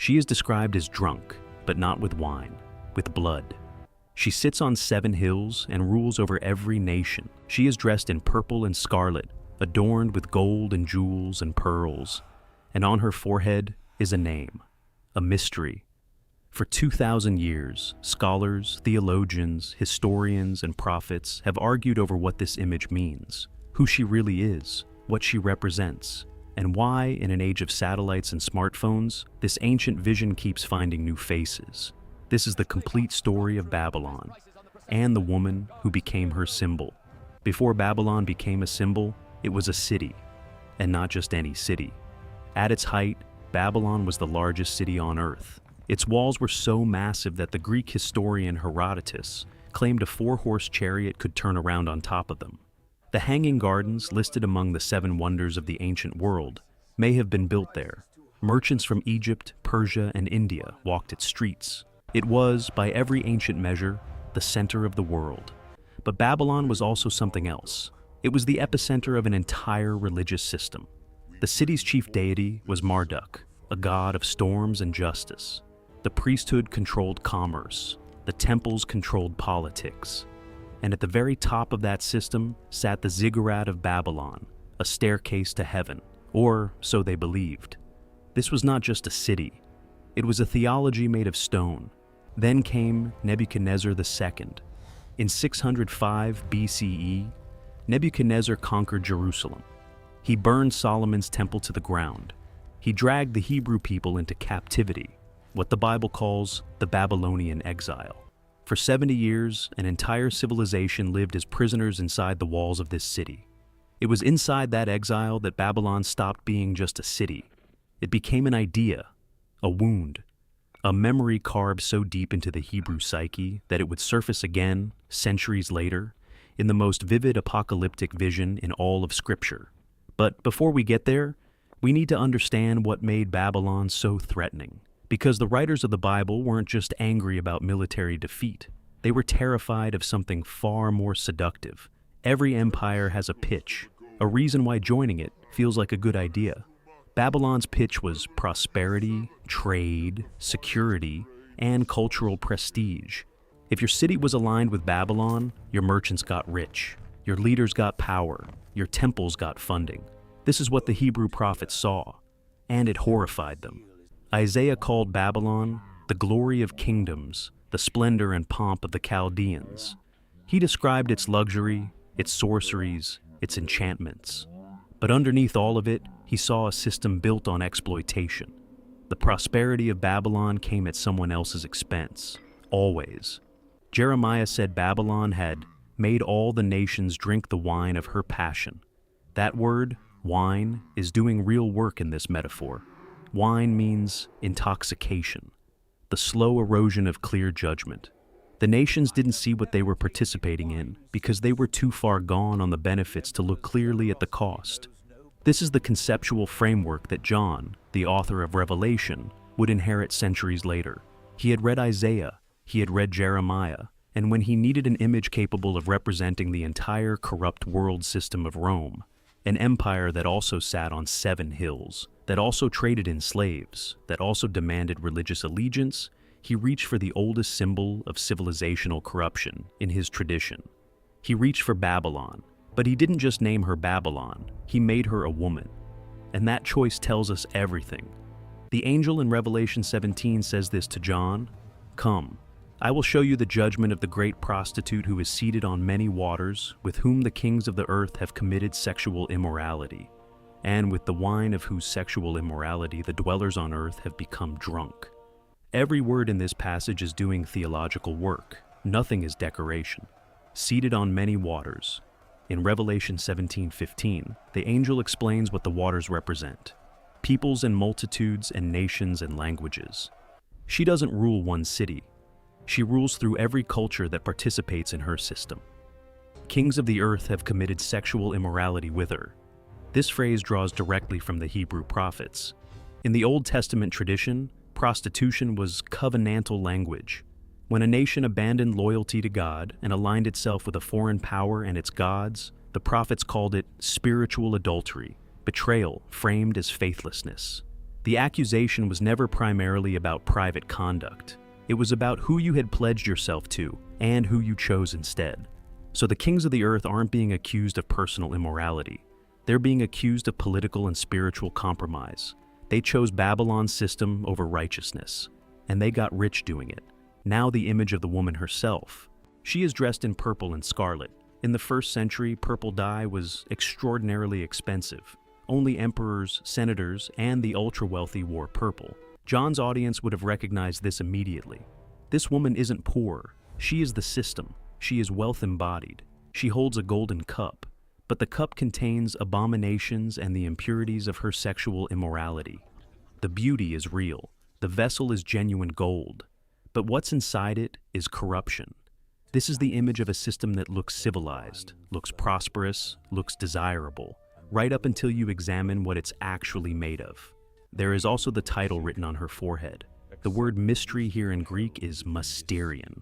She is described as drunk, but not with wine, with blood. She sits on 7 hills and rules over every nation. She is dressed in purple and scarlet, adorned with gold and jewels and pearls, and on her forehead is a name, a mystery. For 2,000 years, scholars, theologians, historians, and prophets have argued over what this image means, who she really is, what she represents, and why, in an age of satellites and smartphones, this ancient vision keeps finding new faces. This is the complete story of Babylon, and the woman who became her symbol. Before Babylon became a symbol, it was a city, and not just any city. At its height, Babylon was the largest city on Earth. Its walls were so massive that the Greek historian Herodotus claimed a 4-horse chariot could turn around on top of them. The Hanging Gardens, listed among the 7 wonders of the ancient world, may have been built there. Merchants from Egypt, Persia, and India walked its streets. It was, by every ancient measure, the center of the world. But Babylon was also something else. It was the epicenter of an entire religious system. The city's chief deity was Marduk, a god of storms and justice. The priesthood controlled commerce. The temples controlled politics. And at the very top of that system sat the ziggurat of Babylon, a staircase to heaven, or so they believed. This was not just a city. It was a theology made of stone. Then came Nebuchadnezzar II. In 605 BCE, Nebuchadnezzar conquered Jerusalem. He burned Solomon's temple to the ground. He dragged the Hebrew people into captivity, what the Bible calls the Babylonian exile. For 70 years, an entire civilization lived as prisoners inside the walls of this city. It was inside that exile that Babylon stopped being just a city. It became an idea, a wound, a memory carved so deep into the Hebrew psyche that it would surface again, centuries later, in the most vivid apocalyptic vision in all of Scripture. But before we get there, we need to understand what made Babylon so threatening. Because the writers of the Bible weren't just angry about military defeat. They were terrified of something far more seductive. Every empire has a pitch, a reason why joining it feels like a good idea. Babylon's pitch was prosperity, trade, security, and cultural prestige. If your city was aligned with Babylon, your merchants got rich, your leaders got power, your temples got funding. This is what the Hebrew prophets saw, and it horrified them. Isaiah called Babylon the glory of kingdoms, the splendor and pomp of the Chaldeans. He described its luxury, its sorceries, its enchantments. But underneath all of it, he saw a system built on exploitation. The prosperity of Babylon came at someone else's expense, always. Jeremiah said Babylon had made all the nations drink the wine of her passion. That word, wine, is doing real work in this metaphor. Wine means intoxication, the slow erosion of clear judgment. The nations didn't see what they were participating in because they were too far gone on the benefits to look clearly at the cost. This is the conceptual framework that John, the author of Revelation, would inherit centuries later. He had read Isaiah, he had read Jeremiah, and when he needed an image capable of representing the entire corrupt world system of Rome, an empire that also sat on 7 hills, that also traded in slaves, that also demanded religious allegiance, he reached for the oldest symbol of civilizational corruption in his tradition. He reached for Babylon, but he didn't just name her Babylon, he made her a woman. And that choice tells us everything. The angel in Revelation 17 says this to John, "Come, I will show you the judgment of the great prostitute who is seated on many waters, with whom the kings of the earth have committed sexual immorality, and with the wine of whose sexual immorality the dwellers on earth have become drunk." Every word in this passage is doing theological work. Nothing is decoration. Seated on many waters. In Revelation 17:15, the angel explains what the waters represent. Peoples and multitudes and nations and languages. She doesn't rule one city. She rules through every culture that participates in her system. Kings of the earth have committed sexual immorality with her. This phrase draws directly from the Hebrew prophets. In the Old Testament tradition, prostitution was covenantal language. When a nation abandoned loyalty to God and aligned itself with a foreign power and its gods, the prophets called it spiritual adultery, betrayal framed as faithlessness. The accusation was never primarily about private conduct. It was about who you had pledged yourself to and who you chose instead. So the kings of the earth aren't being accused of personal immorality. They're being accused of political and spiritual compromise. They chose Babylon's system over righteousness, and they got rich doing it. Now the image of the woman herself. She is dressed in purple and scarlet. In the 1st century, purple dye was extraordinarily expensive. Only emperors, senators, and the ultra-wealthy wore purple. John's audience would have recognized this immediately. This woman isn't poor. She is the system. She is wealth embodied. She holds a golden cup, but the cup contains abominations and the impurities of her sexual immorality. The beauty is real. The vessel is genuine gold, but what's inside it is corruption. This is the image of a system that looks civilized, looks prosperous, looks desirable, right up until you examine what it's actually made of. There is also the title written on her forehead. The word mystery here in Greek is mysterion.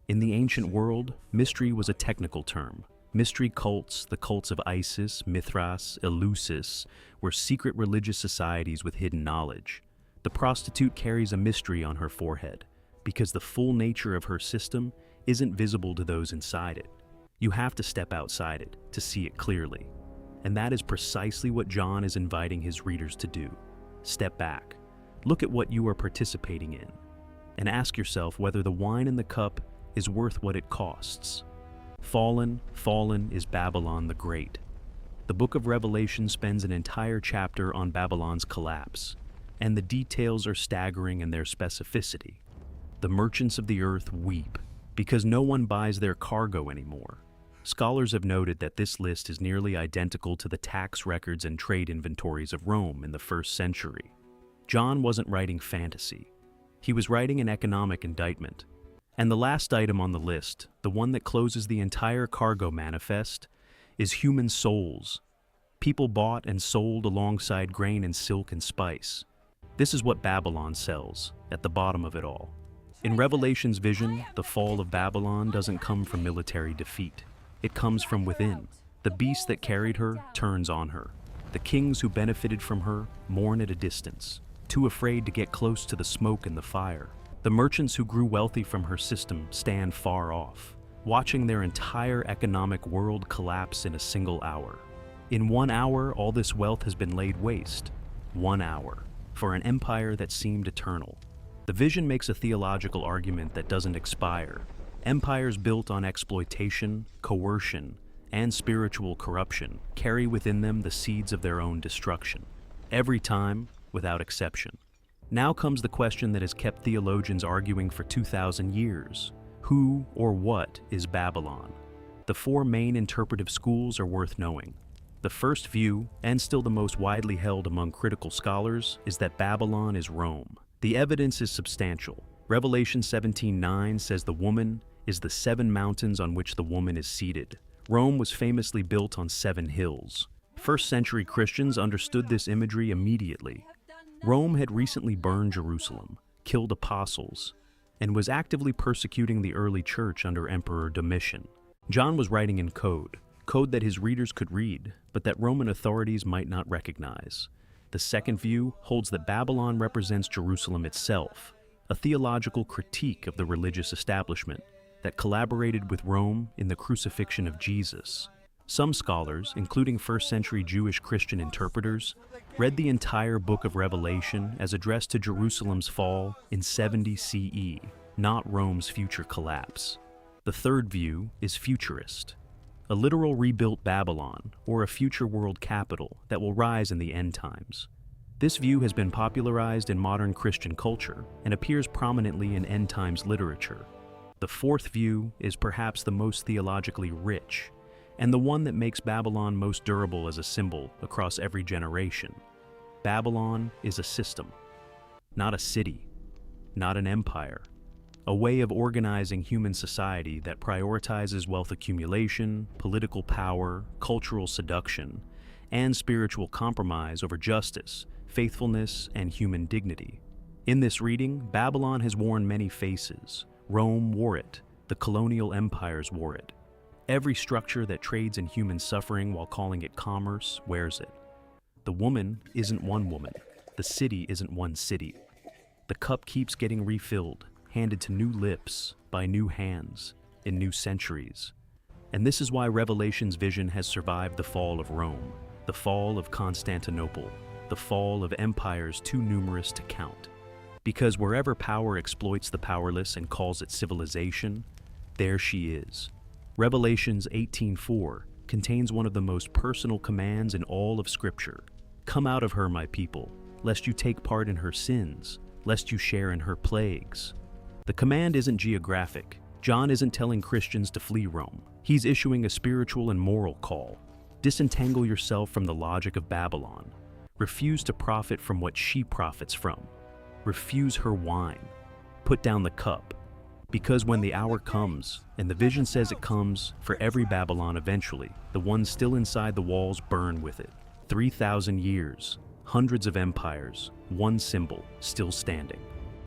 In the ancient world, mystery was a technical term. Mystery cults, the cults of Isis, Mithras, Eleusis, were secret religious societies with hidden knowledge. The prostitute carries a mystery on her forehead, because the full nature of her system isn't visible to those inside it. You have to step outside it to see it clearly. And that is precisely what John is inviting his readers to do. Step back, look at what you are participating in, and ask yourself whether the wine in the cup is worth what it costs. Fallen, fallen is Babylon the Great. The book of Revelation spends an entire chapter on Babylon's collapse, and the details are staggering in their specificity. The merchants of the earth weep because no one buys their cargo anymore. Scholars have noted that this list is nearly identical to the tax records and trade inventories of Rome in the 1st century. John wasn't writing fantasy. He was writing an economic indictment. And the last item on the list, the one that closes the entire cargo manifest, is human souls. People bought and sold alongside grain and silk and spice. This is what Babylon sells, at the bottom of it all. In Revelation's vision, the fall of Babylon doesn't come from military defeat. It comes from within. The beast that carried her turns on her. The kings who benefited from her mourn at a distance, too afraid to get close to the smoke and the fire. The merchants who grew wealthy from her system stand far off, watching their entire economic world collapse in a single hour. In 1 hour, all this wealth has been laid waste. 1 hour, for an empire that seemed eternal. The vision makes a theological argument that doesn't expire. Empires built on exploitation, coercion, and spiritual corruption carry within them the seeds of their own destruction. Every time, without exception. Now comes the question that has kept theologians arguing for 2,000 years. Who or what is Babylon? The 4 main interpretive schools are worth knowing. The first view, and still the most widely held among critical scholars, is that Babylon is Rome. The evidence is substantial. Revelation 17:9 says the woman is the 7 mountains on which the woman is seated. Rome was famously built on 7 hills. 1st century Christians understood this imagery immediately. Rome had recently burned Jerusalem, killed apostles, and was actively persecuting the early church under Emperor Domitian. John was writing in code that his readers could read, but that Roman authorities might not recognize. The second view holds that Babylon represents Jerusalem itself, a theological critique of the religious establishment that collaborated with Rome in the crucifixion of Jesus. Some scholars, including 1st century Jewish Christian interpreters, read the entire book of Revelation as addressed to Jerusalem's fall in 70 CE, not Rome's future collapse. The third view is futurist, a literal rebuilt Babylon, or a future world capital that will rise in the end times. This view has been popularized in modern Christian culture and appears prominently in end times literature. The fourth view is perhaps the most theologically rich, and the one that makes Babylon most durable as a symbol across every generation. Babylon is a system, not a city, not an empire, a way of organizing human society that prioritizes wealth accumulation, political power, cultural seduction, and spiritual compromise over justice, faithfulness, and human dignity. In this reading, Babylon has worn many faces. Rome wore it, the colonial empires wore it. Every structure that trades in human suffering while calling it commerce wears it. The woman isn't one woman. the city isn't one city. The cup keeps getting refilled, handed to new lips, by new hands, in new centuries. And this is why Revelation's vision has survived the fall of Rome, the fall of Constantinople, the fall of empires too numerous to count. Because wherever power exploits the powerless and calls it civilization, there she is. Revelations 18:4 contains one of the most personal commands in all of Scripture. Come out of her, my people, lest you take part in her sins, lest you share in her plagues. The command isn't geographic. John isn't telling Christians to flee Rome. He's issuing a spiritual and moral call. Disentangle yourself from the logic of Babylon. Refuse to profit from what she profits from. Refuse her wine. Put down the cup. Because when the hour comes, and the vision says it comes, for every Babylon eventually, the ones still inside the walls burn with it. 3,000 years, hundreds of empires, one symbol still standing.